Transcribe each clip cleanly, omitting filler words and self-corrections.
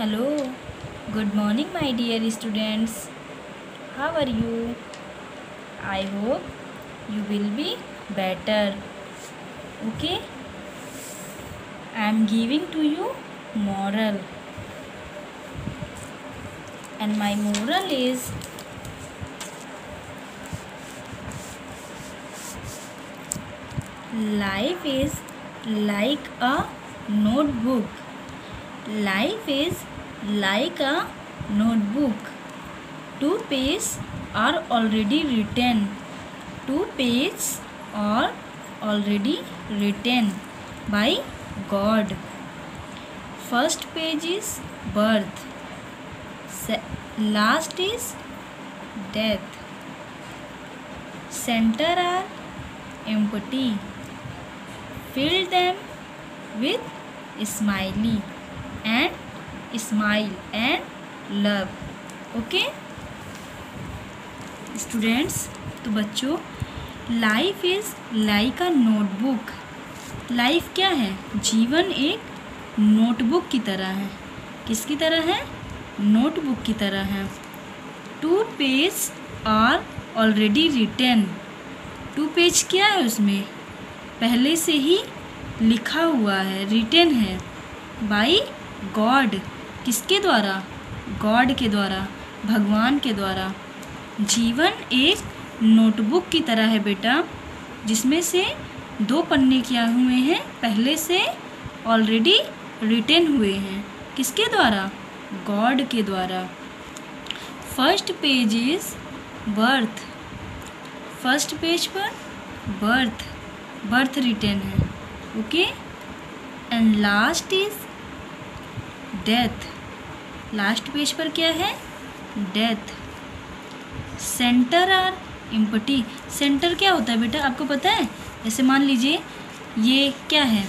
Hello, good morning, my dear students. How are you? I hope you will be better. Okay, I am giving to you moral, and my moral is life is like a notebook. Life is like a notebook. Two pages are already written. Two pages are already written by God. First page is birth. Last is death. Center are empty. Fill them with smile and love. Okay students, तो बच्चों, life is like a notebook. Life क्या है? जीवन एक notebook की तरह है. किसकी तरह है? नोटबुक की तरह है. Two page are already written. Two page क्या है? उसमें पहले से ही लिखा हुआ है, रिटन है बाय गॉड. किसके द्वारा? गॉड के द्वारा, भगवान के द्वारा. जीवन एक नोटबुक की तरह है बेटा, जिसमें से दो पन्ने क्या हुए हैं? पहले से ऑलरेडी रिटन हुए हैं. किसके द्वारा? गॉड के द्वारा. First page is birth. First page पर बर्थ रिटन है. Okay, and last is death. Last page पर क्या है? Death. Centre are empty. Centre क्या होता है बेटा, आपको पता है? जैसे मान लीजिए ये क्या है?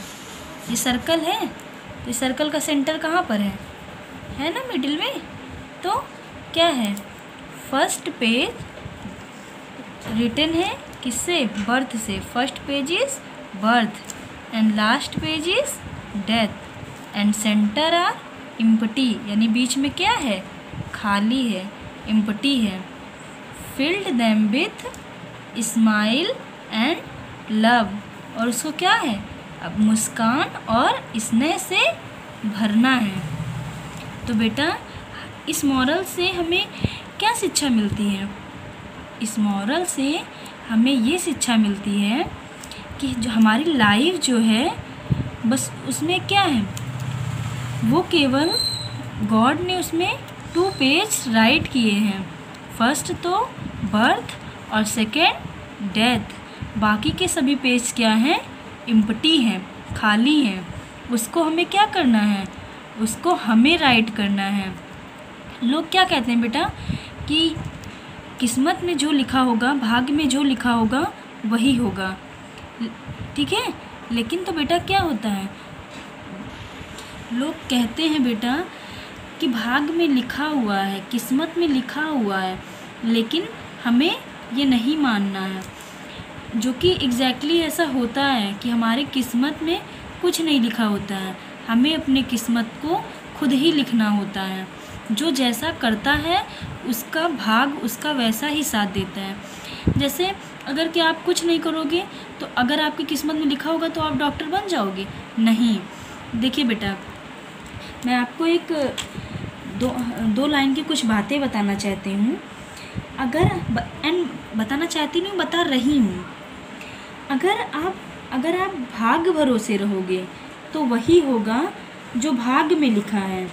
ये सर्कल है. ये सर्कल का सेंटर कहाँ पर है ना, मिडिल में. तो क्या है? फर्स्ट पेज रिटन है किससे? बर्थ से. First page is birth and last page is death and centre are empty. यानी बीच में क्या है? खाली है, एम्प्टी है. Filled them with smile and love. और उसको क्या है? अब मुस्कान और स्नेह से भरना है. तो बेटा, इस मॉरल से हमें क्या शिक्षा मिलती है? इस मॉरल से हमें ये शिक्षा मिलती है कि जो हमारी लाइफ जो है, बस उसमें क्या है, वो केवल गॉड ने उसमें टू पेज राइट किए हैं. फर्स्ट तो बर्थ और सेकेंड डेथ. बाकी के सभी पेज क्या हैं? एम्प्टी हैं, खाली हैं. उसको हमें क्या करना है? उसको हमें राइट करना है. लोग क्या कहते हैं बेटा कि किस्मत में जो लिखा होगा, भाग्य में जो लिखा होगा वही होगा. ठीक है, लेकिन तो बेटा क्या होता है, लोग कहते हैं बेटा कि भाग्य में लिखा हुआ है, किस्मत में लिखा हुआ है, लेकिन हमें ये नहीं मानना है. जो कि एग्जैक्टली ऐसा होता है कि हमारे किस्मत में कुछ नहीं लिखा होता है. हमें अपने किस्मत को खुद ही लिखना होता है. जो जैसा करता है उसका भाग उसका वैसा ही साथ देता है. जैसे अगर कि आप कुछ नहीं करोगे, तो अगर आपकी किस्मत में लिखा होगा तो आप डॉक्टर बन जाओगे? नहीं. देखिए बेटा, मैं आपको एक दो लाइन की कुछ बातें बताना चाहती हूँ. बताना चाहती नहीं, बता रही हूँ. अगर आप भाग्य भरोसे रहोगे तो वही होगा जो भाग्य में लिखा है.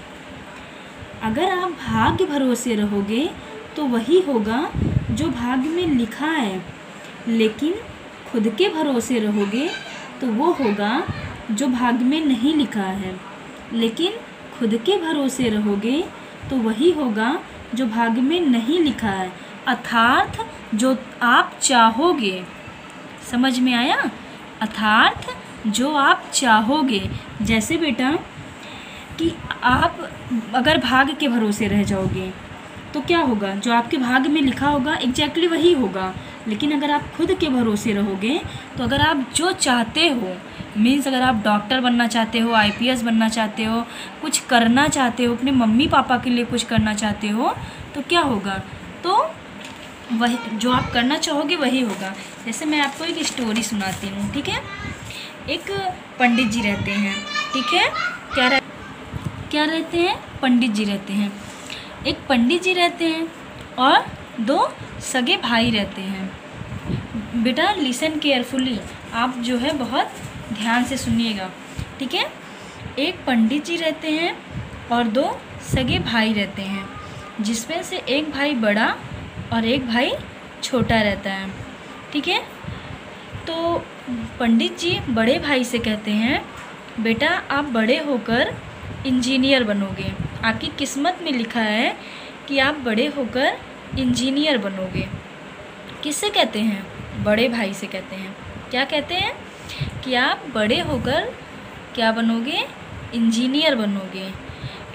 अगर आप भाग्य भरोसे रहोगे तो वही होगा जो भाग्य में लिखा है. लेकिन खुद के भरोसे रहोगे तो वो होगा जो भाग्य में नहीं लिखा है. लेकिन खुद के भरोसे रहोगे तो वही होगा जो भाग्य में नहीं लिखा है. अर्थात जो आप चाहोगे. समझ में आया? अर्थात जो आप चाहोगे. जैसे बेटा कि आप अगर भाग्य के भरोसे रह जाओगे तो क्या होगा? जो आपके भाग्य में लिखा होगा एग्जैक्टली वही होगा. लेकिन अगर आप खुद के भरोसे रहोगे तो अगर आप जो चाहते हो मीन्स अगर आप डॉक्टर बनना चाहते हो, आईपीएस बनना चाहते हो, कुछ करना चाहते हो, अपने मम्मी पापा के लिए कुछ करना चाहते हो, तो क्या होगा, तो वही जो आप करना चाहोगे वही होगा। जैसे मैं आपको एक स्टोरी सुनाती हूँ, ठीक है। एक पंडित जी रहते हैं, ठीक है। क्या रहते हैं, पंडित जी रहते हैं। एक पंडित जी रहते हैं और 2 सगे भाई रहते हैं। बेटा लिसन केयरफुली, आप जो है बहुत ध्यान से सुनिएगा, ठीक है। एक पंडित जी रहते हैं और 2 सगे भाई रहते हैं, जिसमें से एक भाई बड़ा और एक भाई छोटा रहता है, ठीक है। तो पंडित जी बड़े भाई से कहते हैं, बेटा आप बड़े होकर इंजीनियर बनोगे, आपकी किस्मत में लिखा है कि आप बड़े होकर इंजीनियर बनोगे। किससे कहते हैं, बड़े भाई से कहते हैं। क्या कहते हैं कि आप बड़े होकर क्या बनोगे, इंजीनियर बनोगे।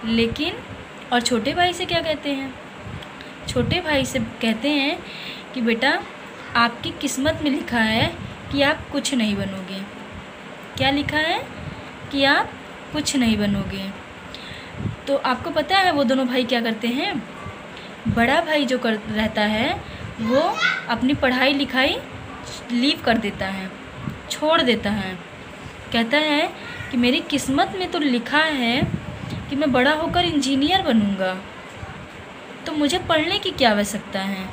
लेकिन और छोटे भाई से क्या कहते हैं, छोटे भाई से कहते हैं कि बेटा आपकी किस्मत में लिखा है कि आप कुछ नहीं बनोगे। क्या लिखा है कि आप कुछ नहीं बनोगे। तो आपको पता है वो दोनों भाई क्या करते हैं, बड़ा भाई जो रहता है वो अपनी पढ़ाई लिखाई लीव कर देता है, छोड़ देता है। कहता है कि मेरी किस्मत में तो लिखा है कि मैं बड़ा होकर इंजीनियर बनूंगा, तो मुझे पढ़ने की क्या आवश्यकता है।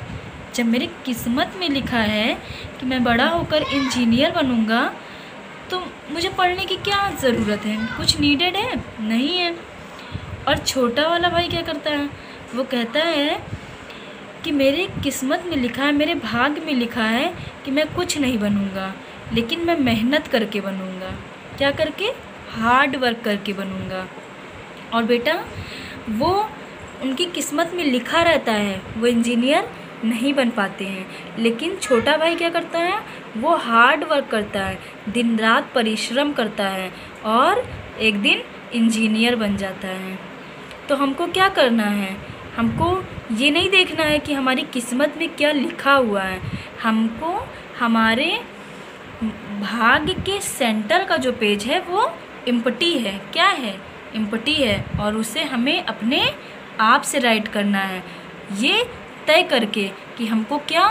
जब मेरी किस्मत में लिखा है कि मैं बड़ा होकर इंजीनियर बनूंगा, तो मुझे पढ़ने की क्या ज़रूरत है, कुछ नीडेड है नहीं है। और छोटा वाला भाई क्या करता है, वो कहता है कि मेरी किस्मत में लिखा है, मेरे भाग्य में लिखा है कि मैं कुछ नहीं बनूंगा, लेकिन मैं मेहनत करके बनूंगा। क्या करके, हार्ड वर्क करके बनूंगा। और बेटा वो उनकी किस्मत में लिखा रहता है, वो इंजीनियर नहीं बन पाते हैं। लेकिन छोटा भाई क्या करता है, वो हार्ड वर्क करता है, दिन रात परिश्रम करता है और एक दिन इंजीनियर बन जाता है। तो हमको क्या करना है, हमको ये नहीं देखना है कि हमारी किस्मत में क्या लिखा हुआ है, हमको हमारे भाग्य के सेंटर का जो पेज है वो एम्प्टी है। क्या है, एम्प्टी है, और उसे हमें अपने आप से राइट करना है, ये तय करके कि हमको क्या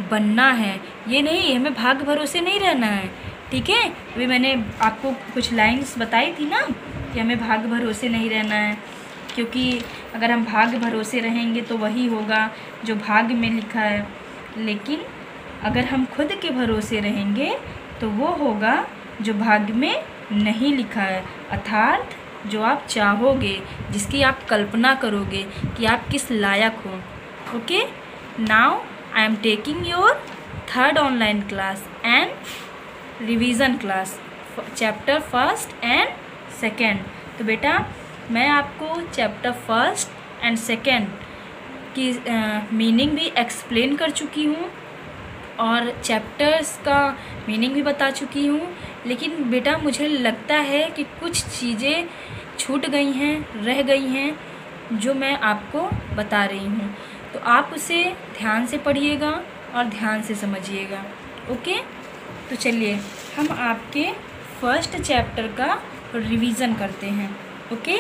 बनना है। ये नहीं, हमें भाग्य भरोसे नहीं रहना है, ठीक है। अभी मैंने आपको कुछ लाइंस बताई थी ना कि हमें भाग्य भरोसे नहीं रहना है, क्योंकि अगर हम भाग्य भरोसे रहेंगे तो वही होगा जो भाग्य में लिखा है। लेकिन अगर हम खुद के भरोसे रहेंगे तो वो होगा जो भाग्य में नहीं लिखा है, अर्थात जो आप चाहोगे, जिसकी आप कल्पना करोगे कि आप किस लायक हो। Okay, now I am taking your 3rd online class and revision class, chapter 1st and 2nd। तो बेटा मैं आपको चैप्टर 1st एंड 2nd की मीनिंग भी एक्सप्लेन कर चुकी हूँ और चैप्टर्स का मीनिंग भी बता चुकी हूँ। लेकिन बेटा मुझे लगता है कि कुछ चीज़ें छूट गई हैं, रह गई हैं, जो मैं आपको बता रही हूँ। तो आप उसे ध्यान से पढ़िएगा और ध्यान से समझिएगा। ओके, तो चलिए हम आपके 1st चैप्टर का रिवीजन करते हैं। Okay,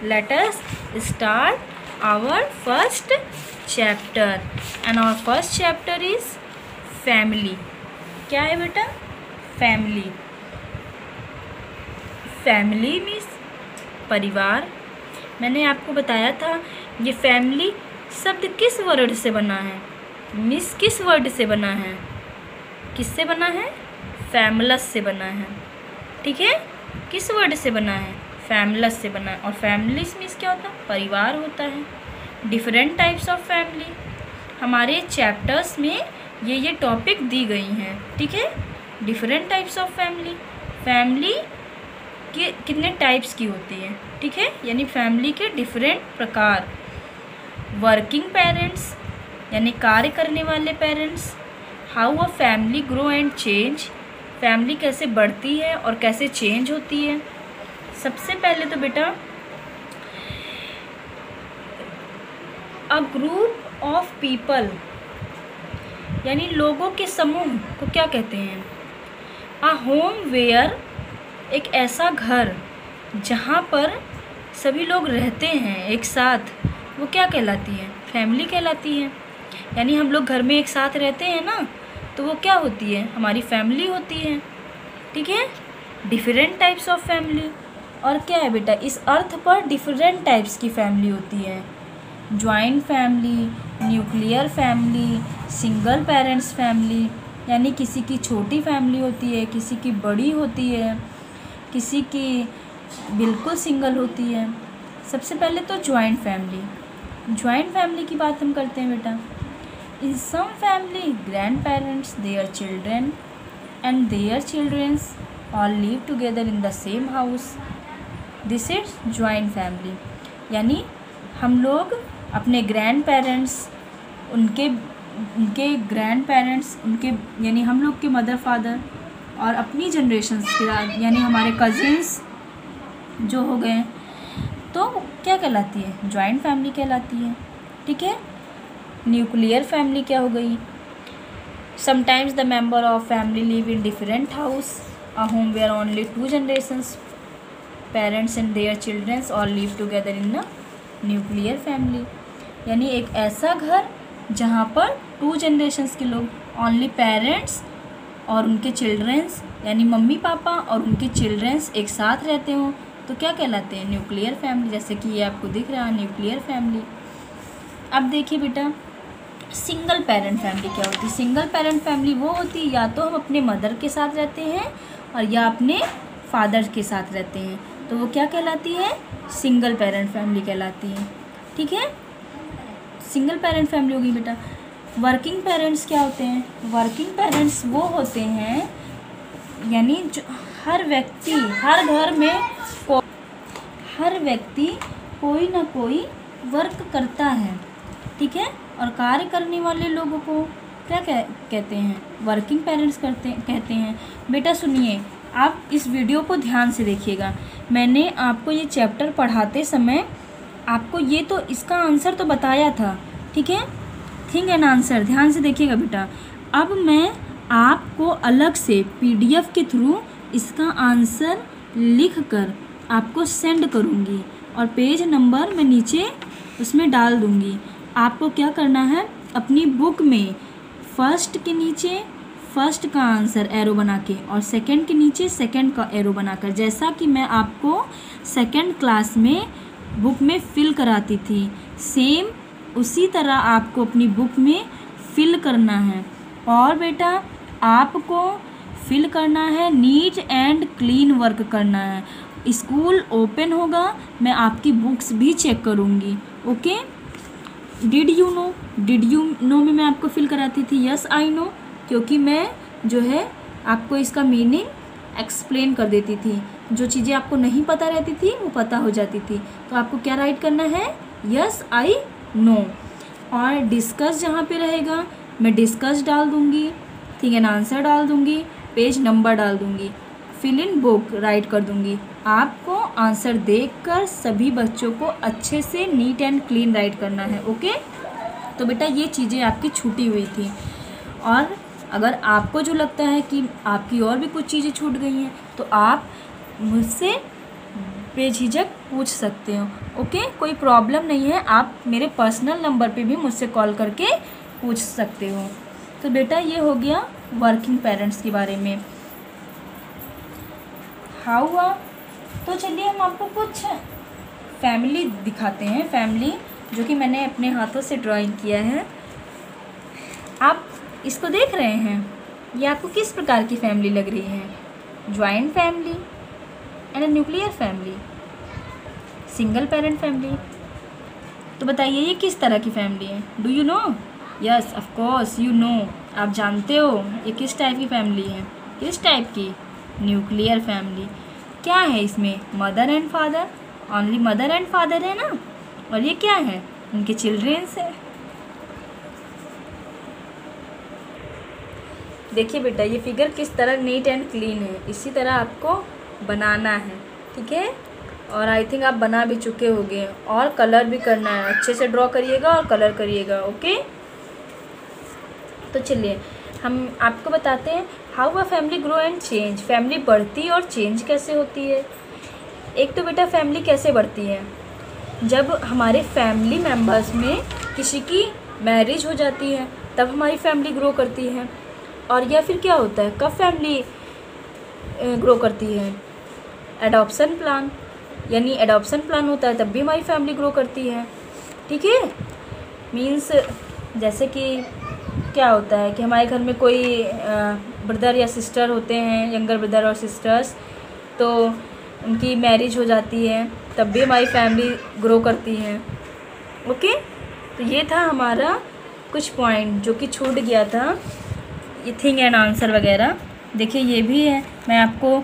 let us start our 1st chapter and our 1st chapter is family. क्या है बेटा, फैमिली। फैमिली मीन्स परिवार। मैंने आपको बताया था ये फैमिली शब्द किस वर्ड से बना है, मिस किस वर्ड से बना है, किससे बना है, फैमलस से बना है, ठीक है। किस वर्ड से बना है, फैमलस से बना है। और फैमिलीज मीन्स क्या होता है, परिवार होता है। डिफरेंट टाइप्स ऑफ फैमिली हमारे चैप्टर्स में ये टॉपिक दी गई हैं, ठीक है। Different types of family, family के कितने टाइप्स की होती है, ठीक है, यानी फैमिली के डिफरेंट प्रकार। वर्किंग पेरेंट्स यानी कार्य करने वाले parents, how a family grow and change, family कैसे बढ़ती है और कैसे चेंज होती है। सबसे पहले तो बेटा अ ग्रुप ऑफ पीपल यानी लोगों के समूह को क्या कहते हैं, अ होम वेयर एक ऐसा घर जहाँ पर सभी लोग रहते हैं एक साथ, वो क्या कहलाती है? फैमिली कहलाती है। यानी हम लोग घर में एक साथ रहते हैं ना, तो वो क्या होती है? हमारी फैमिली होती है। ठीक है, डिफरेंट टाइप्स ऑफ फैमिली। और क्या है बेटा, इस अर्थ पर डिफरेंट टाइप्स की फैमिली होती है। Joint family, nuclear family, single parents family, यानी किसी की छोटी फैमिली होती है, किसी की बड़ी होती है, किसी की बिल्कुल सिंगल होती है। सबसे पहले तो जॉइंट फैमिली। जॉइंट फैमिली की बात हम करते हैं बेटा। In some family grandparents, their children and their childrens all live together in the same house, this is joint family. यानी हम लोग अपने ग्रैंड पेरेंट्स, उनके ग्रैंड पेरेंट्स, उनके यानी हम लोग के मदर फादर और अपनी जनरेशन्स के यानी हमारे कज़िन्स जो हो गए, तो क्या कहलाती है? जॉइंट फैमिली कहलाती है। ठीक है। न्यूक्लियर फैमिली क्या हो गई? Sometimes the member of family live in different house, a home where only 2 generations, parents and their childrens all live together in a nuclear family. यानी एक ऐसा घर जहाँ पर 2 जनरेशन्स के लोग, ओनली पेरेंट्स और उनके चिल्ड्रंस यानी मम्मी पापा और उनके चिल्ड्रंस एक साथ रहते हों, तो क्या कहलाते हैं? Nuclear family. जैसे कि ये आपको दिख रहा है न्यूक्लियर फैमिली। अब देखिए बेटा, सिंगल पेरेंट फैमिली क्या होती है? सिंगल पेरेंट फैमिली वो होती है या तो हम अपने मदर के साथ रहते हैं और या अपने फादर के साथ रहते हैं, तो वो क्या कहलाती है? सिंगल पेरेंट फैमिली कहलाती है। ठीक है, सिंगल पेरेंट फैमिली हो गई बेटा। वर्किंग पेरेंट्स क्या होते हैं? वर्किंग पेरेंट्स वो होते हैं यानी जो हर व्यक्ति, हर घर में हर व्यक्ति कोई ना कोई वर्क करता है। ठीक है, और कार्य करने वाले लोगों को क्या कहते हैं? वर्किंग पेरेंट्स कहते हैं। बेटा सुनिए, आप इस वीडियो को ध्यान से देखिएगा। मैंने आपको ये चैप्टर पढ़ाते समय आपको ये तो इसका आंसर तो बताया था। ठीक है, थिंक एंड आंसर, ध्यान से देखिएगा बेटा। अब मैं आपको अलग से PDF के थ्रू इसका आंसर लिख कर आपको सेंड करूँगी और पेज नंबर मैं नीचे उसमें डाल दूँगी। आपको क्या करना है, अपनी बुक में फर्स्ट के नीचे फर्स्ट का आंसर एरो बना के और सेकंड के नीचे सेकंड का एरो बनाकर, जैसा कि मैं आपको सेकंड क्लास में बुक में फिल कराती थी, सेम उसी तरह आपको अपनी बुक में फिल करना है। और बेटा आपको फिल करना है, नीट एंड क्लीन वर्क करना है। स्कूल ओपन होगा, मैं आपकी बुक्स भी चेक करूँगी। ओके, डिड यू नो में मैं आपको फिल कराती थी। यस आई नो, क्योंकि मैं जो है आपको इसका मीनिंग एक्सप्लेन कर देती थी। जो चीज़ें आपको नहीं पता रहती थी वो पता हो जाती थी। तो आपको क्या राइट करना है? Yes I know. और डिस्कस जहाँ पे रहेगा मैं डिस्कस डाल दूँगी, थिंक एंड आंसर डाल दूँगी, पेज नंबर डाल दूँगी, फिल इन बुक राइट कर दूँगी। आपको आंसर देखकर सभी बच्चों को अच्छे से नीट एंड क्लीन राइट करना है। ओके, तो बेटा ये चीज़ें आपकी छूटी हुई थी। और अगर आपको जो लगता है कि आपकी और भी कुछ चीज़ें छूट गई हैं तो आप मुझसे बेझिझक पूछ सकते हो। ओके, कोई प्रॉब्लम नहीं है, आप मेरे पर्सनल नंबर पे भी मुझसे कॉल करके पूछ सकते हो। तो बेटा ये हो गया वर्किंग पेरेंट्स के बारे में। हाँ हुआ, तो चलिए हम आपको कुछ फैमिली दिखाते हैं, फैमिली जो कि मैंने अपने हाथों से ड्राइंग किया है। आप इसको देख रहे हैं, ये आपको किस प्रकार की फैमिली लग रही है? Joint family and nuclear family, single parent family. तो बताइए ये किस तरह की फैमिली है? Do you know? Yes of course you know, आप जानते हो ये किस टाइप की फैमिली है? किस टाइप की? Nuclear family. क्या है इसमें? Mother and father, only mother and father है ना, और ये क्या है? उनके चिल्ड्रंस है। देखिए बेटा ये फिगर किस तरह नीट एंड क्लीन है, इसी तरह आपको बनाना है। ठीक है, और आई थिंक आप बना भी चुके होंगे, और कलर भी करना है, अच्छे से ड्रॉ करिएगा और कलर करिएगा। ओके, तो चलिए हम आपको बताते हैं how a family grow and change, family बढ़ती और चेंज कैसे होती है। एक तो बेटा फैमिली कैसे बढ़ती है, जब हमारे फैमिली मेम्बर्स में किसी की मैरिज हो जाती है तब हमारी फैमिली ग्रो करती है। और या फिर क्या होता है, कब फैमिली ग्रो करती है, एडॉप्शन प्लान, यानी एडॉप्शन प्लान होता है तब भी हमारी फैमिली ग्रो करती है। ठीक है, मीन्स जैसे कि क्या होता है कि हमारे घर में कोई ब्रदर या सिस्टर होते हैं, यंगर ब्रदर और सिस्टर्स, तो उनकी मैरिज हो जाती है तब भी हमारी फैमिली ग्रो करती है। ओके, तो ये था हमारा कुछ पॉइंट जो कि छूट गया था, ये थिंग एंड आंसर वगैरह। देखिए ये भी है, मैं आपको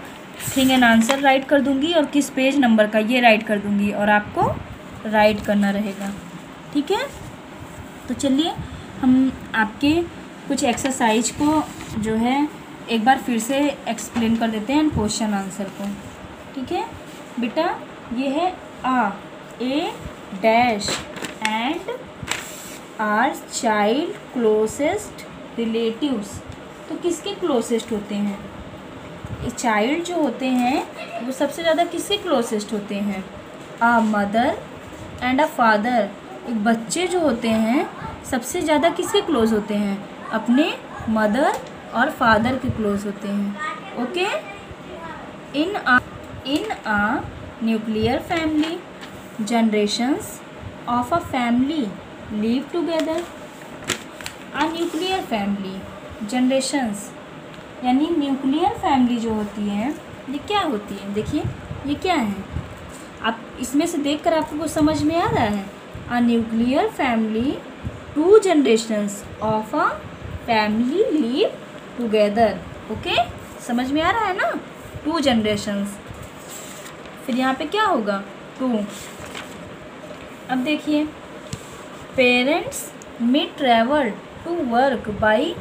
थिंग एंड आंसर राइट कर दूंगी और किस पेज नंबर का ये राइट कर दूंगी और आपको राइट करना रहेगा। ठीक है, तो चलिए हम आपके कुछ एक्सरसाइज को जो है एक बार फिर से एक्सप्लेन कर देते हैं क्वेश्चन आंसर को। ठीक है बेटा, ये है a dash and are child closest relatives, तो किसके क्लोजेस्ट होते हैं, चाइल्ड जो होते हैं वो सबसे ज़्यादा किसके क्लोजेस्ट होते हैं, a mother and a father. एक बच्चे जो होते हैं सबसे ज़्यादा किसके क्लोज होते हैं, अपने मदर और फादर के क्लोज होते हैं। Okay, in a nuclear family generations of a family live together. A nuclear family generations यानी न्यूक्लियर फैमिली जो होती है ये क्या होती है, देखिए ये क्या है, आप इसमें से देखकर आपको कुछ समझ में आ रहा है। अ nuclear family 2 generations of a family live together. Okay, समझ में आ रहा है ना, 2 जनरेशंस, फिर यहाँ पे क्या होगा 2। अब देखिए, पेरेंट्स में travel to work by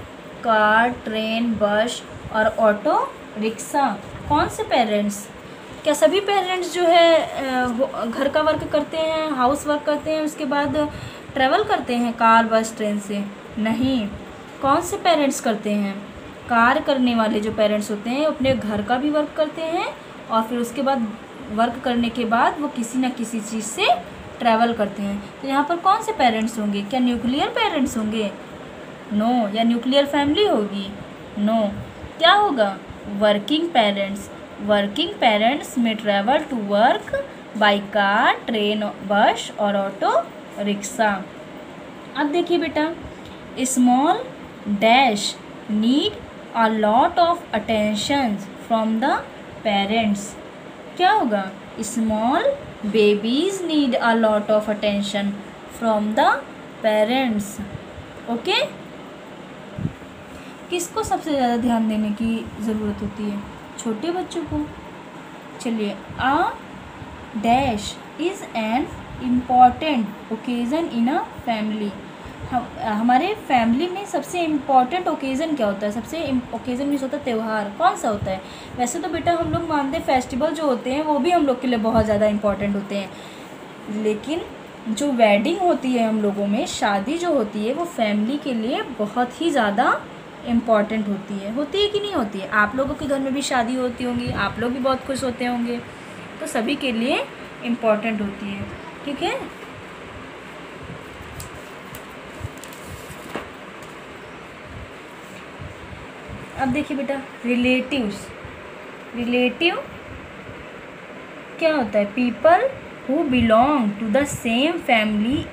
car, train, bus और ऑटो रिक्शा। कौन से पेरेंट्स, क्या सभी पेरेंट्स जो है घर का वर्क करते हैं, हाउस वर्क करते हैं, उसके बाद ट्रैवल करते हैं कार, बस, ट्रेन से? नहीं। कौन से पेरेंट्स करते हैं, कार करने वाले जो पेरेंट्स होते हैं अपने घर का भी वर्क करते हैं और फिर उसके बाद वर्क करने के बाद वो किसी न किसी चीज़ से ट्रैवल करते हैं। तो यहाँ पर कौन से पेरेंट्स होंगे, क्या न्यूक्लियर पेरेंट्स होंगे? नो। या न्यूक्लियर फैमिली होगी? नो। क्या होगा, वर्किंग पेरेंट्स। वर्किंग पेरेंट्स में travel to work by car, train, bus और ऑटो रिक्शा। अब देखिए बेटा, small dash need a lot of attention from the parents. क्या होगा, small babies need a lot of attention from the parents. Okay, किसको सबसे ज़्यादा ध्यान देने की ज़रूरत होती है, छोटे बच्चों को। चलिए, a dash is an important occasion in a family. हमारे फैमिली में सबसे इम्पॉर्टेंट ओकेज़न क्या होता है, सबसे ओकेज़न मीन्स होता है त्यौहार। कौन सा होता है? वैसे तो बेटा हम लोग मानते हैं फेस्टिवल जो होते हैं वो भी हम लोग के लिए बहुत ज़्यादा इम्पॉर्टेंट होते हैं, लेकिन जो वेडिंग होती है हम लोगों में, शादी जो होती है वो फैमिली के लिए बहुत ही ज़्यादा इम्पॉर्टेंट होती है कि नहीं होती है? आप लोगों के घर में भी शादी होती होंगी, आप लोग भी बहुत खुश होते होंगे, तो सभी के लिए इम्पॉर्टेंट होती है। ठीक है, अब देखिए बेटा, रिलेटिव्स। रिलेटिव क्या होता है, people who belong to the same family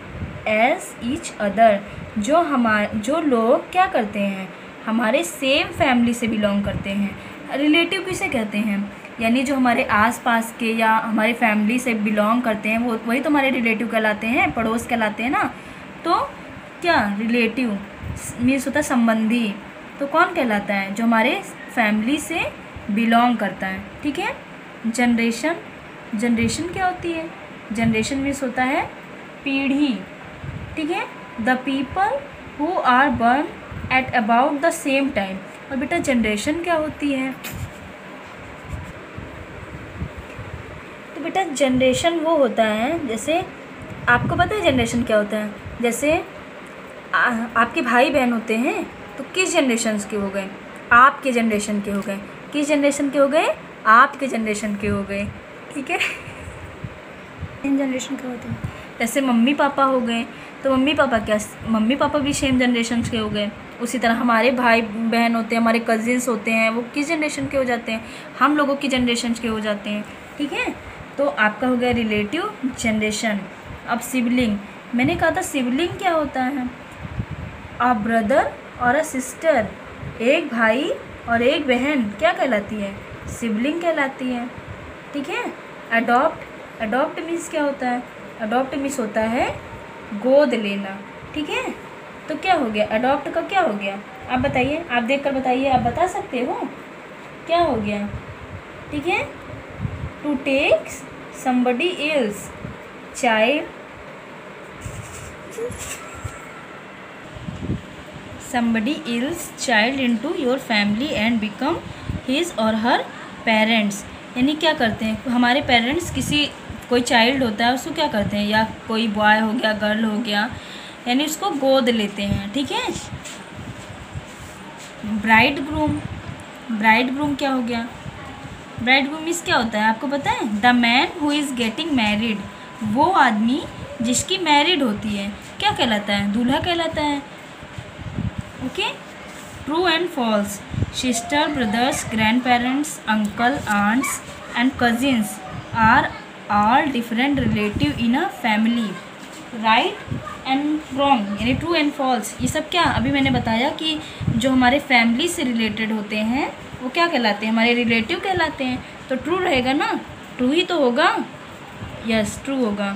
as each other. जो लोग क्या करते हैं, हमारे सेम फैमिली से बिलोंग करते हैं। रिलेटिव किसे कहते हैं, यानी जो हमारे आसपास के या हमारे फैमिली से बिलोंग करते हैं वो वही तो हमारे रिलेटिव कहलाते हैं, पड़ोस कहलाते हैं ना। तो क्या, रिलेटिव मीन्स होता है संबंधी, तो कौन कहलाता है, जो हमारे फैमिली से बिलोंग करता है। ठीक है, जनरेशन। जनरेशन क्या होती है, जनरेशन मीन्स होता है पीढ़ी। ठीक है, the people who are born at about the same time. और बेटा जनरेशन क्या होती है, तो बेटा जनरेशन वो होता है, जैसे आपको पता है जनरेशन क्या होता है, जैसे आपके भाई बहन होते हैं तो किस जनरेशन्स के हो गए, आपके जनरेशन के हो गए। किस जनरेशन के हो गए? आपके जनरेशन के हो गए, ठीक है। सेम जनरेशन के होते हैं, जैसे मम्मी पापा हो गए, तो मम्मी पापा भी सेम जनरेशन के हो गए। उसी तरह हमारे भाई बहन होते हैं, हमारे कजिन्स होते हैं, वो किस जनरेशन के हो जाते हैं? हम लोगों की जनरेशन के हो जाते हैं, ठीक है। तो आपका हो गया रिलेटिव जनरेशन। अब सिबलिंग, मैंने कहा था सिबलिंग क्या होता है? अ ब्रदर और अ सिस्टर, एक भाई और एक बहन क्या कहलाती है? सिबलिंग कहलाती है, ठीक है। अडॉप्ट मीन्स क्या होता है? अडॉप्ट मीन्स होता है गोद लेना, ठीक है। तो क्या हो गया? अडॉप्ट का क्या हो गया? आप बताइए, आप देख कर बताइए, आप बता सकते हो क्या हो गया, ठीक है। To take somebody else child, somebody else child into your family and become his or her parents। यानी क्या करते हैं हमारे पेरेंट्स, कोई चाइल्ड होता है उसको क्या करते हैं, या कोई बॉय हो गया, गर्ल हो गया, यानी उसको गोद लेते हैं, ठीक है। ब्राइड ग्रूम क्या हो गया? ब्राइड ग्रूम मीन्स क्या होता है आपको पता है? The man who is getting married, वो आदमी जिसकी मैरिड होती है क्या कहलाता है? दूल्हा कहलाता है, okay. True and false, sister, brothers, grandparents, uncle, aunts and cousins are all different relative in a family. Right and wrong, यानी ट्रू एंड फॉल्स, ये सब क्या अभी मैंने बताया कि जो हमारे फैमिली से रिलेटेड होते हैं वो क्या कहलाते हैं? हमारे रिलेटिव कहलाते हैं। तो ट्रू रहेगा ना, ट्रू ही तो होगा, यस ट्रू होगा।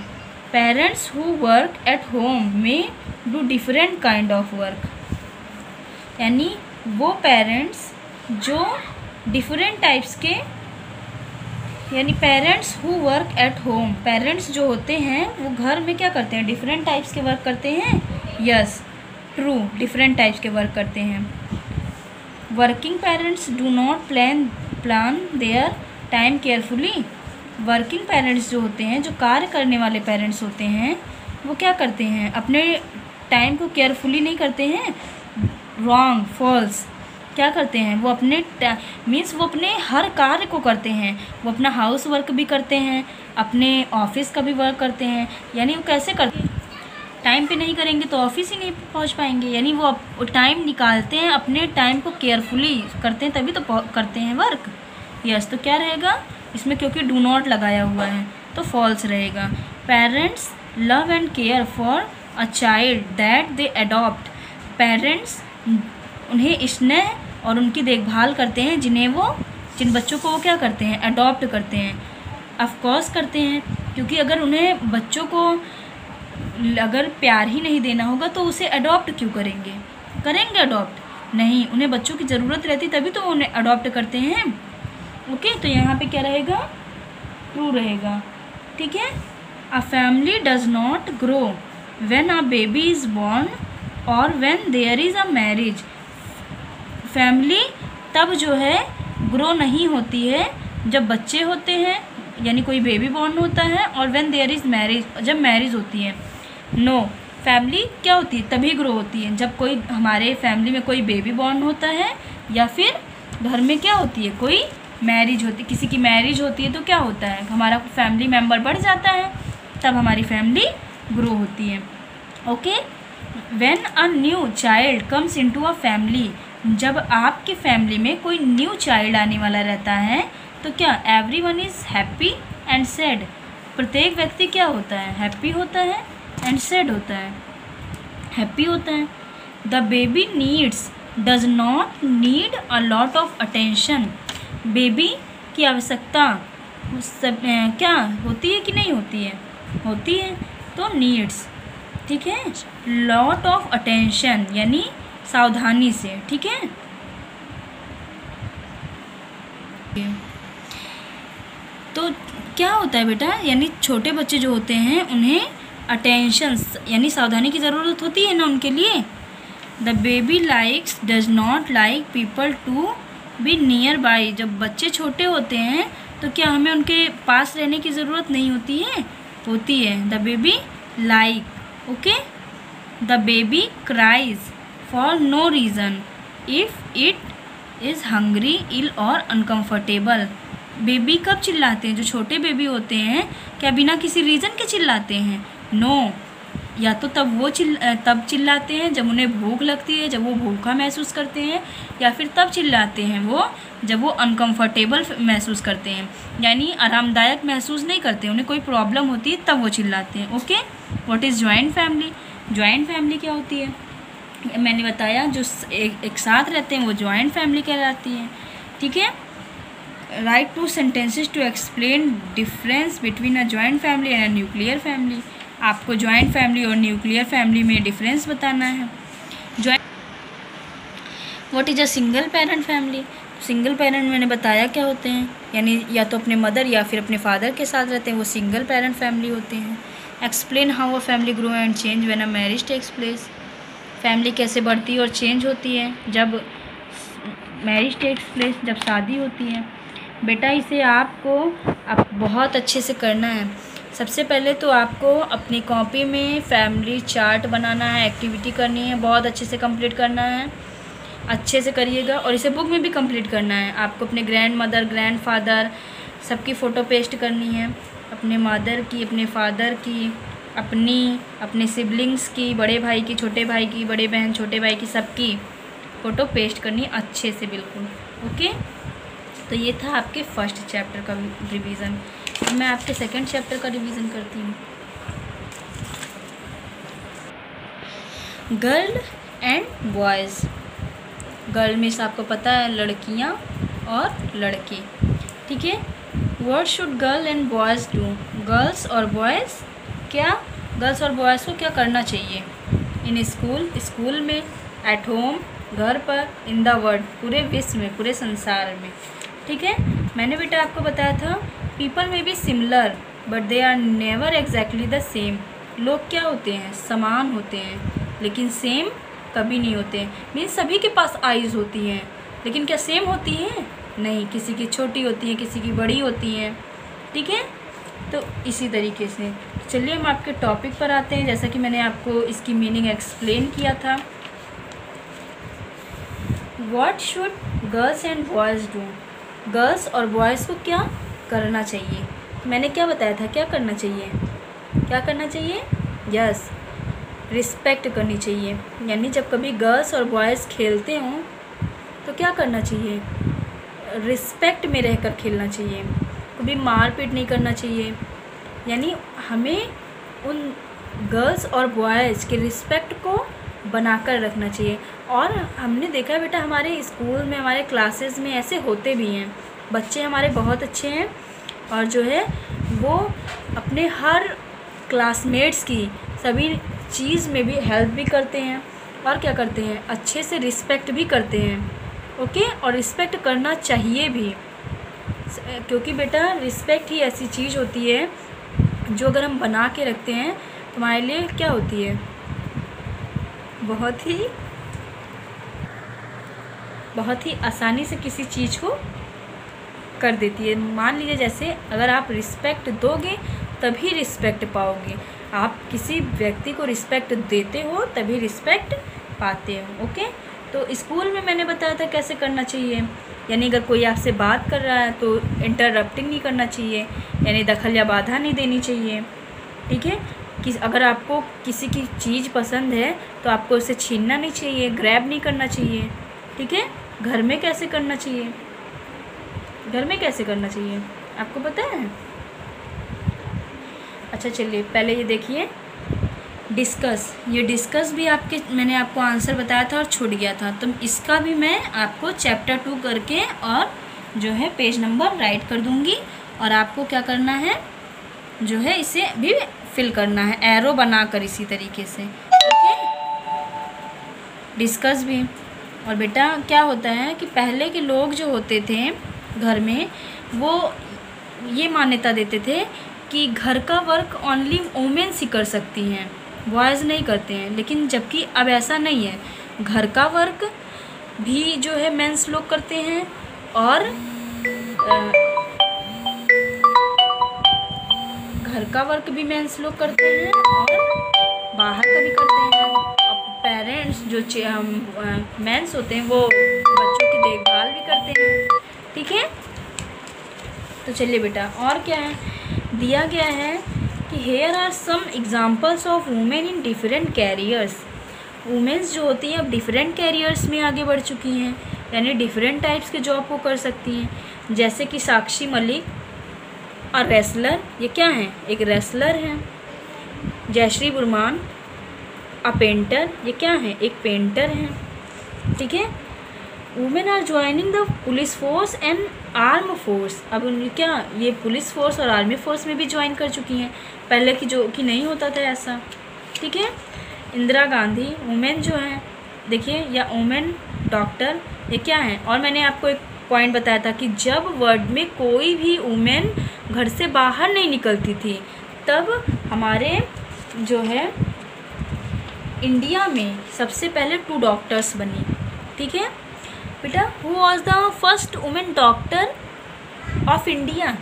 Parents who work at home में do different kind of work, यानी वो पेरेंट्स जो डिफरेंट टाइप्स के, यानी parents who work at home, parents जो होते हैं वो घर में क्या करते हैं? डिफरेंट टाइप्स के वर्क करते हैं, यस ट्रू, डिफरेंट टाइप्स के वर्क करते हैं। Working parents do not plan their time carefully, working parents जो होते हैं, जो कार्य करने वाले पेरेंट्स होते हैं, वो क्या करते हैं? अपने टाइम को केयरफुली नहीं करते हैं, रॉन्ग, फॉल्स। क्या करते हैं? वो अपने मीन्स वो अपने हर कार्य को करते हैं, वो अपना हाउस वर्क भी करते हैं, अपने ऑफिस का भी वर्क करते हैं। यानी वो कैसे करते हैं? टाइम पे नहीं करेंगे तो ऑफिस ही नहीं पहुंच पाएंगे, यानी वो टाइम निकालते हैं, अपने टाइम को केयरफुली करते हैं, तभी तो करते हैं वर्क, यस। तो क्या रहेगा इसमें? क्योंकि डू नॉट लगाया हुआ है तो फॉल्स रहेगा। Parents love and care for a child that they adopt, parents उन्हें स्नेह और उनकी देखभाल करते हैं जिन बच्चों को वो क्या करते हैं? अडॉप्ट करते हैं। ऑफकोर्स करते हैं, क्योंकि अगर उन्हें बच्चों को अगर प्यार ही नहीं देना होगा तो उसे अडॉप्ट क्यों करेंगे? अडॉप्ट नहीं, उन्हें बच्चों की ज़रूरत रहती तभी तो उन्हें अडॉप्ट करते हैं, ओके। तो यहाँ पे क्या रहेगा? ट्रू रहेगा, ठीक है। A family does not grow when a baby is born और when there is a marriage, family तब जो है ग्रो नहीं होती है जब बच्चे होते हैं, यानी कोई बेबी बॉर्न होता है, और व्हेन देयर इज़ मैरिज, जब मैरिज होती है। नो, फैमिली क्या होती है? तभी ग्रो होती है जब कोई हमारे फैमिली में कोई बेबी बॉर्न होता है, या फिर घर में क्या होती है? कोई मैरिज होती, किसी की मैरिज होती है, तो क्या होता है? हमारा फैमिली मेम्बर बढ़ जाता है, तब हमारी फैमिली ग्रो होती है, okay. When a new child comes into a family, जब आपकी फैमिली में कोई न्यू चाइल्ड आने वाला रहता है तो क्या? Everyone is happy and sad, प्रत्येक व्यक्ति क्या होता है? हैप्पी होता है एंड सैड होता है, हैप्पी होता है। The baby needs does not need a lot of attention, baby की आवश्यकता क्या होती है कि नहीं होती है? होती है, तो नीड्स, ठीक है। लॉट ऑफ अटेंशन यानी सावधानी से, ठीक है। तो क्या होता है बेटा, यानी छोटे बच्चे जो होते हैं उन्हें अटेंशन यानी सावधानी की ज़रूरत होती है ना उनके लिए। The baby likes does not like people to be near by, जब बच्चे छोटे होते हैं तो क्या हमें उनके पास रहने की ज़रूरत नहीं होती है? होती है। The baby like, okay. The baby cries for no reason if it is hungry, ill और अनकंफर्टेबल। बेबी कब चिल्लाते हैं? जो छोटे बेबी होते हैं क्या बिना किसी रीज़न के चिल्लाते हैं? नो। या तो तब चिल्लाते हैं जब उन्हें भूख लगती है, जब वो भूखा महसूस करते हैं, या फिर तब चिल्लाते हैं वो जब वो अनकंफर्टेबल महसूस करते हैं, यानी आरामदायक महसूस नहीं करते, उन्हें कोई प्रॉब्लम होती है तब वो चिल्लाते हैं। Okay, what is joint family? Joint family क्या होती है? मैंने बताया जो एक साथ रहते हैं वो जॉइंट फैमिली कहलाती है। ठीक है, write 2 sentences to explain difference between a joint family and a nuclear family. आपको जॉइंट फैमिली और न्यूक्लियर फैमिली में डिफरेंस बताना है। Joint what is a single parent family? Single parent मैंने बताया क्या होते हैं, यानी या तो अपने मदर या फिर अपने फादर के साथ रहते हैं, वो सिंगल पेरेंट फैमिली होते हैं। Explain how a family grow and change when a marriage takes place. Family कैसे बढ़ती और चेंज होती है जब मैरिज टेक्स प्लेस, जब शादी होती है। बेटा इसे आपको बहुत अच्छे से करना है। सबसे पहले तो आपको अपनी कॉपी में फैमिली चार्ट बनाना है, एक्टिविटी करनी है, बहुत अच्छे से कंप्लीट करना है, अच्छे से करिएगा। और इसे बुक में भी कंप्लीट करना है। आपको अपने ग्रैंड मदर, ग्रैंड फादर सबकी फ़ोटो पेस्ट करनी है, अपने मदर की, अपने फादर की, अपने सिबलिंग्स की, बड़े भाई की, छोटे भाई की, बड़े बहन छोटे भाई की, सबकी फ़ोटो पेस्ट करनी अच्छे से, बिल्कुल। ओके, तो ये था आपके फर्स्ट चैप्टर का रिवीज़न। मैं आपके सेकंड चैप्टर का रिवीज़न करती हूँ। Girl and boys. Girl means आपको पता है लड़कियाँ और लड़के। ठीक है, what should girl and boys do? Girls और बॉयज़ गर्ल्स और बॉयज़ को क्या करना चाहिए? इन स्कूल में, एट होम घर पर, इन द वर्ल्ड पूरे विश्व में, पूरे संसार में। ठीक है, मैंने बेटा आपको बताया था people may be similar but they are never exactly the same. लोग क्या होते हैं? समान होते हैं लेकिन सेम कभी नहीं होते हैं। मीन्स सभी के पास आइज़ होती हैं लेकिन क्या सेम होती हैं? नहीं, किसी की छोटी होती हैं, किसी की बड़ी होती हैं। ठीक है, तो इसी तरीके से चलिए हम आपके टॉपिक पर आते हैं। जैसा कि मैंने आपको इसकी मीनिंग एक्सप्लेन किया था। What should girls and boys do? Girls और बॉयज़ को क्या करना चाहिए? मैंने क्या बताया था, क्या करना चाहिए? क्या करना चाहिए? यस, रिस्पेक्ट करनी चाहिए। यानी जब कभी गर्ल्स और बॉयज़ खेलते हों तो क्या करना चाहिए? रिस्पेक्ट में रहकर खेलना चाहिए, कभी मारपीट नहीं करना चाहिए। यानी हमें उन गर्ल्स और बॉयज़ के रिस्पेक्ट को बनाकर रखना चाहिए। और हमने देखा बेटा हमारे स्कूल में, हमारे क्लासेस में ऐसे होते भी हैं। बच्चे हमारे बहुत अच्छे हैं और जो है वो अपने हर क्लासमेट्स की सभी चीज़ में भी हेल्प भी करते हैं और क्या करते हैं, अच्छे से रिस्पेक्ट भी करते हैं। ओके, और रिस्पेक्ट करना चाहिए भी, क्योंकि बेटा रिस्पेक्ट ही ऐसी चीज़ होती है जो अगर हम बना के रखते हैं तो हमारे लिए क्या होती है, बहुत ही आसानी से किसी चीज़ को कर देती है। मान लीजिए जैसे अगर आप रिस्पेक्ट दोगे तभी रिस्पेक्ट पाओगे। आप किसी व्यक्ति को रिस्पेक्ट देते हो तभी रिस्पेक्ट पाते हो। ओके, तो स्कूल में मैंने बताया था कैसे करना चाहिए। यानी अगर कोई आपसे बात कर रहा है तो इंटरप्टिंग नहीं करना चाहिए, यानी दखल या बाधा नहीं देनी चाहिए। ठीक है, कि अगर आपको किसी की चीज़ पसंद है तो आपको उसे छीनना नहीं चाहिए, ग्रैब नहीं करना चाहिए। ठीक है, घर में कैसे करना चाहिए? घर में कैसे करना चाहिए आपको पता है? अच्छा चलिए पहले ये देखिए डिस्कस। ये डिस्कस भी मैंने आपको आंसर बताया था और छूट गया था, तो इसका भी मैं आपको चैप्टर 2 करके और जो है पेज नंबर राइट कर दूंगी। और आपको क्या करना है, जो है इसे भी फिल करना है एरो बनाकर इसी तरीके से। ओके, डिस्कस भी। और बेटा क्या होता है कि पहले के लोग जो होते थे घर में, वो ये मान्यता देते थे कि घर का वर्क ओनली वुमेन्स ही कर सकती हैं, बॉयज़ नहीं करते हैं। लेकिन जबकि अब ऐसा नहीं है, घर का वर्क भी जो है मेंस लोग करते हैं और घर का वर्क भी मेंस लोग करते हैं और बाहर का भी करते हैं। और पेरेंट्स जो मेंस होते हैं वो बच्चों की देखभाल करते हैं। ठीक है, तो चलिए बेटा और क्या है दिया गया है कि here are some examples of women in different careers. Womens जो होती हैं अब डिफरेंट कैरियर्स में आगे बढ़ चुकी हैं, यानी डिफरेंट टाइप्स के जॉब को कर सकती हैं। जैसे कि साक्षी मलिक और रेसलर, ये क्या हैं, एक रेसलर हैं। जयश्री बुरमान अ पेंटर, ये क्या है, एक पेंटर हैं। ठीक है, women are joining the police force and arm force. अब उन क्या ये पुलिस फोर्स और आर्मी फोर्स में भी ज्वाइन कर चुकी हैं, पहले की जो कि नहीं होता था ऐसा। ठीक है, इंदिरा गांधी वुमेन जो हैं देखिए, या वुमेन डॉक्टर, ये क्या है। और मैंने आपको एक पॉइंट बताया था कि जब वर्ल्ड में कोई भी वुमेन घर से बाहर नहीं निकलती थी तब हमारे जो है इंडिया में सबसे पहले 2 डॉक्टर्स बनी। ठीक है बेटा, who was the first women doctor of India.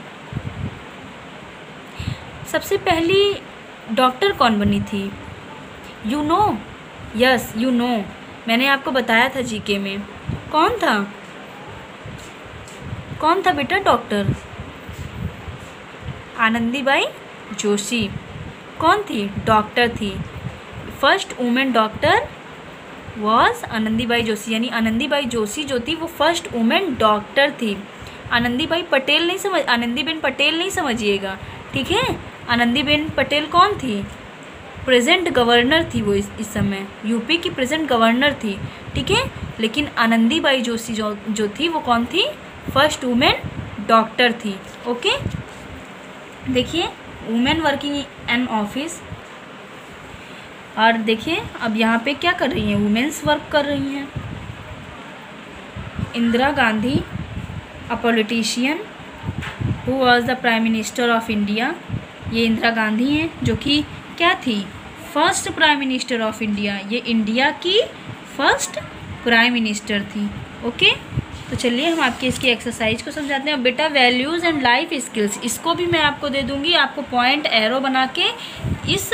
सबसे पहली डॉक्टर कौन बनी थी, you know, yes you know, मैंने आपको बताया था जीके में। कौन था बेटा डॉक्टर, आनंदीबाई जोशी। कौन थी, डॉक्टर थी। First women doctor was Anandibai Joshi, यानी आनंदीबाई जोशी जो थी वो फर्स्ट वुमेन डॉक्टर थी। आनंदीबेन पटेल नहीं समझिएगा। ठीक है, आनंदीबेन पटेल कौन थी, प्रेजेंट गवर्नर थी वो इस समय, यूपी की प्रेजेंट गवर्नर थी। ठीक है, लेकिन आनंदीबाई जोशी जो थी वो कौन थी, फर्स्ट वुमेन डॉक्टर थी। ओके, देखिए वुमेन वर्किंग एन ऑफिस, और देखिए अब यहाँ पे क्या कर रही हैं, वुमेन्स वर्क कर रही हैं। Indira Gandhi a politician who was the prime minister of India, ये इंदिरा गांधी हैं जो कि क्या थी, first prime minister of India, ये इंडिया की फर्स्ट प्राइम मिनिस्टर थी। ओके, तो चलिए हम आपके इसकी एक्सरसाइज को समझाते हैं। अब बेटा वैल्यूज़ एंड लाइफ स्किल्स, इसको भी मैं आपको दे दूँगी, आपको पॉइंट एरो बना के इस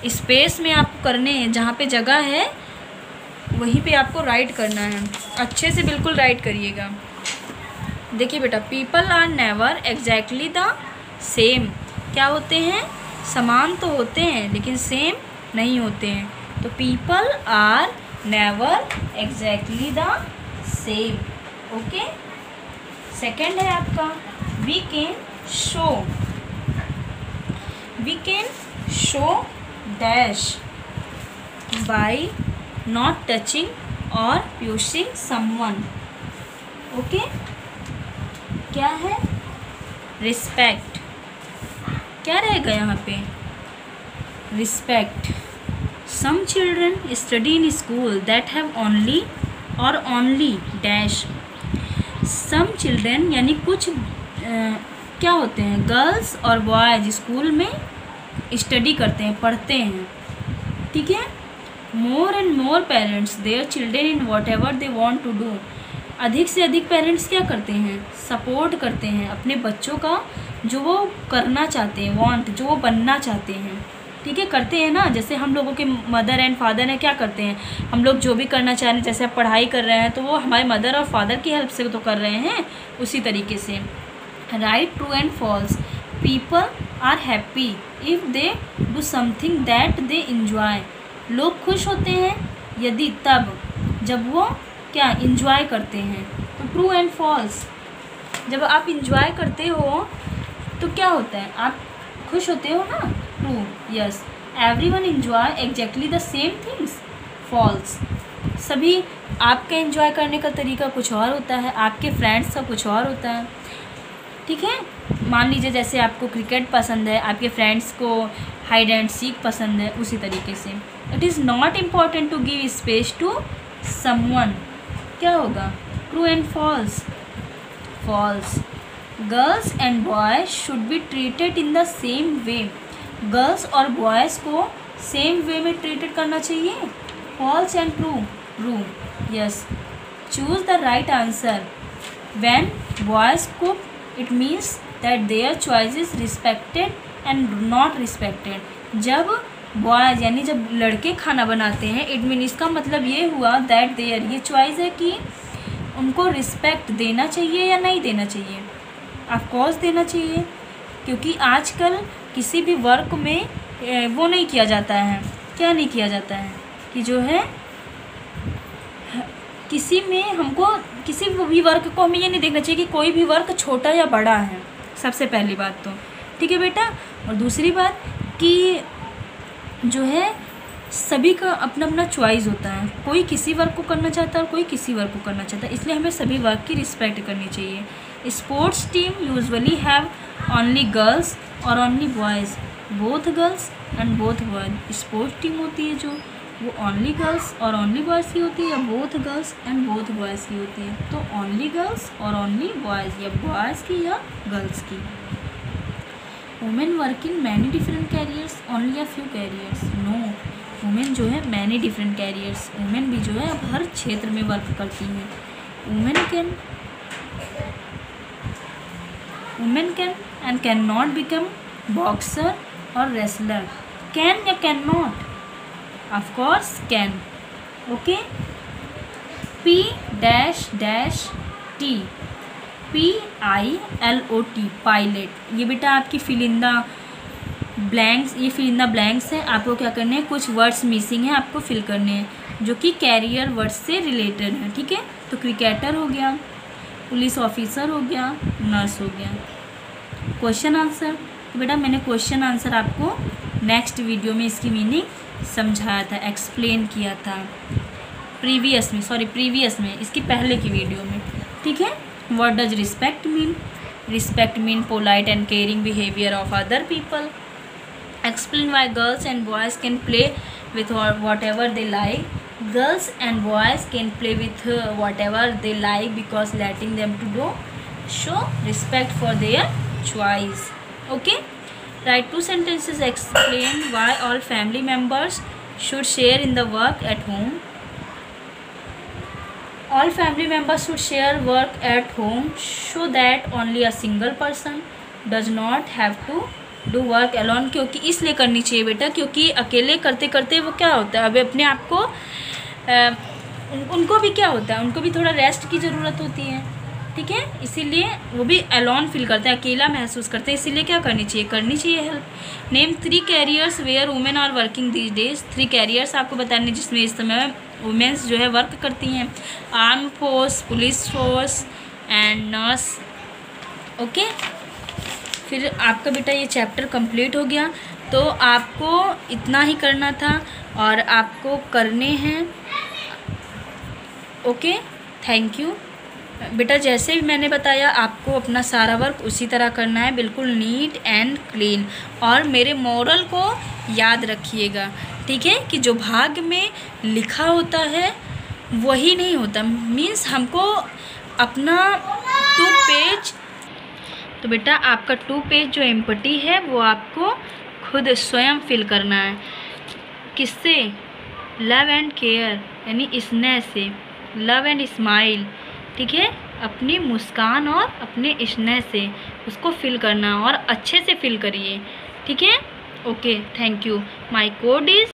स्पेस में आपको करने हैं, जहाँ पे जगह है वहीं पे आपको राइट करना है। अच्छे से बिल्कुल राइट करिएगा। देखिए बेटा, people are never exactly the same, क्या होते हैं, समान तो होते हैं लेकिन सेम नहीं होते हैं। तो people are never exactly the same. Okay, second है आपका we can show dash by not touching or pushing someone. Okay, क्या है, रिस्पेक्ट, क्या रहेगा यहाँ पे, respect. Some children study in school that have only or only dash. Some children यानी कुछ क्या होते हैं, गर्ल्स और बॉयज स्कूल में स्टडी करते हैं, पढ़ते हैं। ठीक है, more and more parents their children in whatever they want to do. अधिक से अधिक पेरेंट्स क्या करते हैं, सपोर्ट करते हैं अपने बच्चों का जो वो करना चाहते हैं, वांट जो वो बनना चाहते हैं। ठीक है, करते हैं ना, जैसे हम लोगों के मदर एंड फादर हैं क्या करते हैं, हम लोग जो भी करना चाह रहे हैं, जैसे आप पढ़ाई कर रहे हैं तो वो हमारे मदर और फादर की हेल्प से तो कर रहे हैं, उसी तरीके से। Right, true and false, people are happy if they do something that they enjoy. लोग खुश होते हैं यदि तब जब वो क्या इंजॉय करते हैं। तो ट्रू एंड फॉल्स, जब आप इंजॉय करते हो तो क्या होता है, आप खुश होते हो ना। True, yes, everyone enjoy exactly the same things. False, सभी आपका इंजॉय करने का तरीका कुछ और होता है, आपके फ्रेंड्स का कुछ और होता है। ठीक है, मान लीजिए जैसे आपको क्रिकेट पसंद है, आपके फ्रेंड्स को हाइड एंड सीक पसंद है, उसी तरीके से। It is not important to give space to someone, क्या होगा, true and false. False, girls and boys should be treated in the same way. Girls और बॉयज़ को सेम वे में ट्रीटेड करना चाहिए। False and true, true, yes. Choose the right answer. When boys cook it means that their choice is respected and not respected. जब boys यानी जब लड़के खाना बनाते हैं, इट मीन इसका मतलब ये हुआ दैट देयर, ये चॉइस है कि उनको रिस्पेक्ट देना चाहिए या नहीं देना चाहिए? ऑफ कोर्स देना चाहिए, क्योंकि आजकल किसी भी वर्क में वो नहीं किया जाता है, क्या नहीं किया जाता है कि जो है किसी भी वर्क को हमें ये नहीं देखना चाहिए कि कोई भी वर्क छोटा या बड़ा है, सबसे पहली बात तो, ठीक है बेटा। और दूसरी बात कि जो है सभी का अपना अपना चॉइस होता है, कोई किसी वर्क को करना चाहता है और कोई किसी वर्क को करना चाहता है, इसलिए हमें सभी वर्क की रिस्पेक्ट करनी चाहिए। Sports team usually have only girls और only boys, both girls and both boys. Sports team होती है जो वो ओनली गर्ल्स और ओनली बॉयज़ की होती है, या both girls and both boys की होती है। तो ओनली गर्ल्स और ओनली बॉयज़, या बॉयज़ की या गर्ल्स की। Women work in many different careers, only a few careers? No, women जो है मैनी डिफरेंट कैरियर्स, वुमेन भी जो है अब हर क्षेत्र में वर्क करती हैं। Women can and can not become boxer और रेसलर। कैन या can not? Of course can. Okay, P-T, PILOT, pilot. ये बेटा आपकी फिल इन द ब्लैंक्स, ये फिल इन द ब्लैंक्स है। आपको क्या करने हैं, कुछ वर्ड्स मिसिंग है, आपको फिल करने हैं जो कि कैरियर वर्ड्स से रिलेटेड है, ठीक है। तो क्रिकेटर हो गया, पुलिस ऑफिसर हो गया, नर्स हो गया। क्वेश्चन आंसर, तो बेटा मैंने क्वेश्चन आंसर आपको नेक्स्ट वीडियो में इसकी मीनिंग समझाया था, एक्सप्लेन किया था प्रीवियस में, इसकी पहले की वीडियो में, ठीक है। What does respect mean? Respect mean polite and caring behaviour of other people. Explain why girls and boys can play with whatever they like. Girls and boys can play with whatever they like because letting them to do show respect for their choice. Okay, write 2 sentences. Explain why all family members should share in the work at home. All family members should share work at home so that only a single person does not have to do work alone. क्योंकि इसलिए करनी चाहिए बेटा, क्योंकि अकेले करते करते वो क्या होता है, अभी अपने आप को उनको भी क्या होता है, उनको भी थोड़ा रेस्ट की ज़रूरत होती है, ठीक है। इसीलिए वो भी अलॉन फील करते हैं, अकेला महसूस करते हैं, इसीलिए क्या करनी चाहिए help. Name 3 careers where women are working these days. 3 careers आपको बताने जिसमें इस समय वुमेन्स जो है वर्क करती हैं। Arm force, police force and nurse. Okay, फिर आपका बेटा ये चैप्टर कंप्लीट हो गया। तो आपको इतना ही करना था और आपको करने हैं। ओके, थैंक यू बेटा। जैसे भी मैंने बताया आपको अपना सारा वर्क उसी तरह करना है, बिल्कुल नीट एंड क्लीन। और मेरे मॉरल को याद रखिएगा, ठीक है, कि जो भाग में लिखा होता है वही नहीं होता, मीन्स हमको अपना 2 पेज, तो बेटा आपका 2 पेज जो एम्पटी है वो आपको खुद स्वयं फिल करना है। किससे? लव एंड केयर, यानी स्नेह से, लव एंड स्माइल, ठीक है, अपनी मुस्कान और अपने स्नेह से उसको फिल करना और अच्छे से फिल करिए, ठीक है। Okay, thank you. My code is